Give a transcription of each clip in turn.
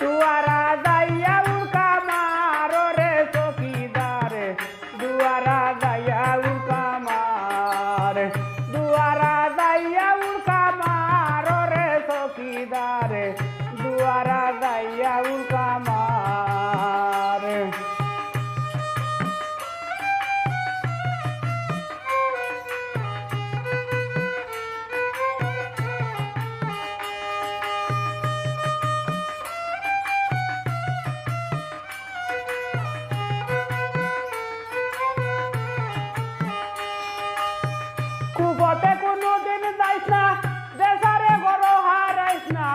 दुआरा जाइया उनका मारो रे चौकीदार दुआरा जाइया उनका मार दुआरा जाइया उनका मारो रे चौकीदार दुआरा जाइया उनका मार কুপতে কোনোদিন যাইস না দেশারে গরো হারাইস না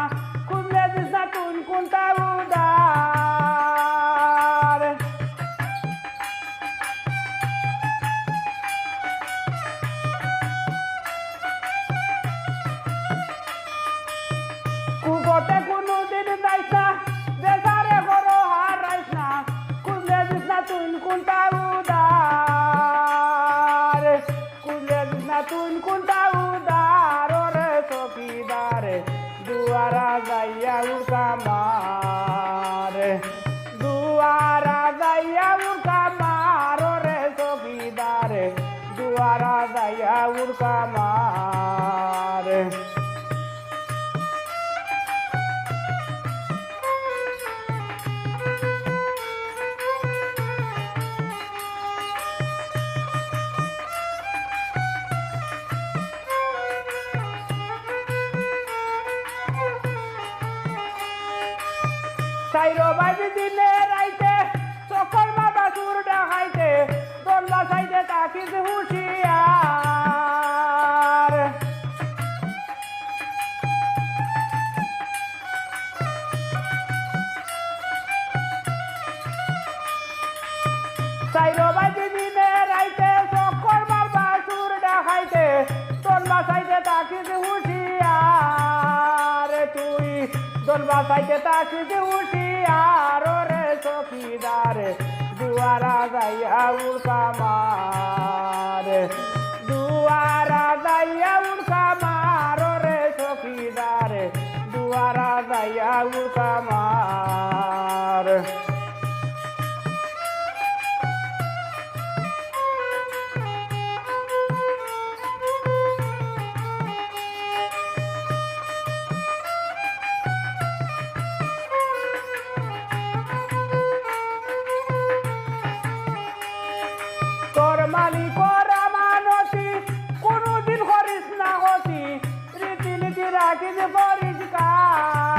খুঁজলে দিস না তুই কোনটা উদার কুপতে কোনোদিন যাইস না দেশারে গরো হারাইস না খুঁজলে দিস না তুই কোনটা উদার খুঁজলে দিস না তুই কোনটা উদার রে চৌকিদার दुआरा जाइया उनका मार दुआरा जाइया उनका मारो रे चौकीदार दुआरा जाइया उनका मार সাইরো বাজি দিনে রাইতে সকল বাবা সুর ডাকাইতে দোলবা সাইতে তাকিস হুঁশিয়ার সাইরো বাজি দিনে রাইতে সকল বাবা সুর ডাকাইতে দোলবা সাইতে তাকিস হুঁশিয়ার তুই দোলবা সাইতে তাকিস হুঁশিয়ার রে চৌকিদার दुआरा जाइया उनका मार दुआरा जाइया उनका मारो रे चौकीदार दुआरा जाइया उनका मार তোর মালিকর আমানতি কোনোদিন করিস না গতি রীতিনীতি রাখিস পরিষ্কার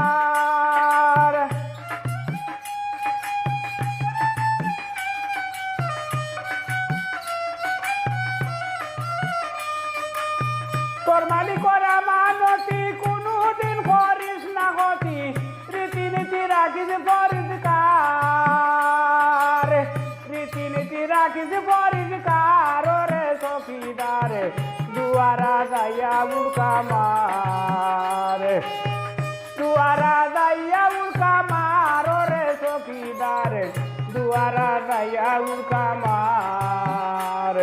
তোর মালিকর আমানতি কোনোদিন করিস না গতি রীতিনীতি রাখিস পরিষ্কার রীতিনীতি রাখিস পরিষ্কার রে চৌকিদার दुआरा जाइया उनका मार दुआरा जाइया उनका मारो रे चौकीदार दुआरा जाइया उनका मार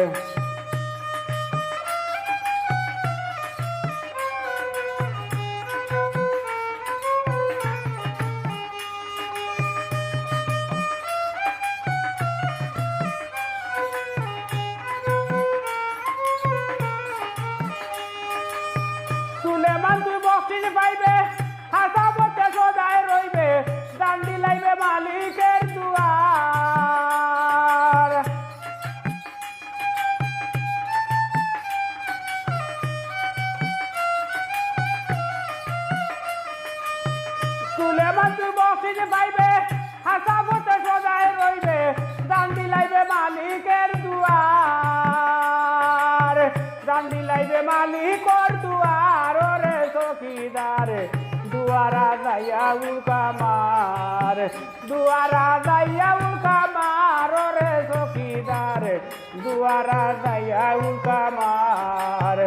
সুলেমান তুই বকশিস পাইবে হাসাবতে সদায় রইবে দান্ডি লাইবে মালিকের দুয়ার সুলেমান তুই বকশিস পাইবে হাসাবতে সদায় রইবে দান্ডি লাইবে মালিকের দুয়ার দান্ডি লাইবে মালিকর দুয়ার রে চৌকিদার दुआरा जाइया उनका मार दुआरा जाइया उनका मारो रे चौकीदार दुआरा जाइया उनका मार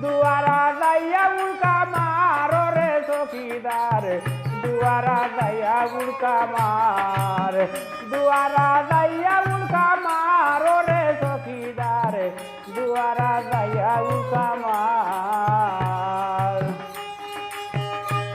दुआरा जाइया उनका मारो रे चौकीदार दुआरा जाइया उनका मार दुआरा जाइया उनका मारो रे चौकीदार दुआरा जाइया उनका मार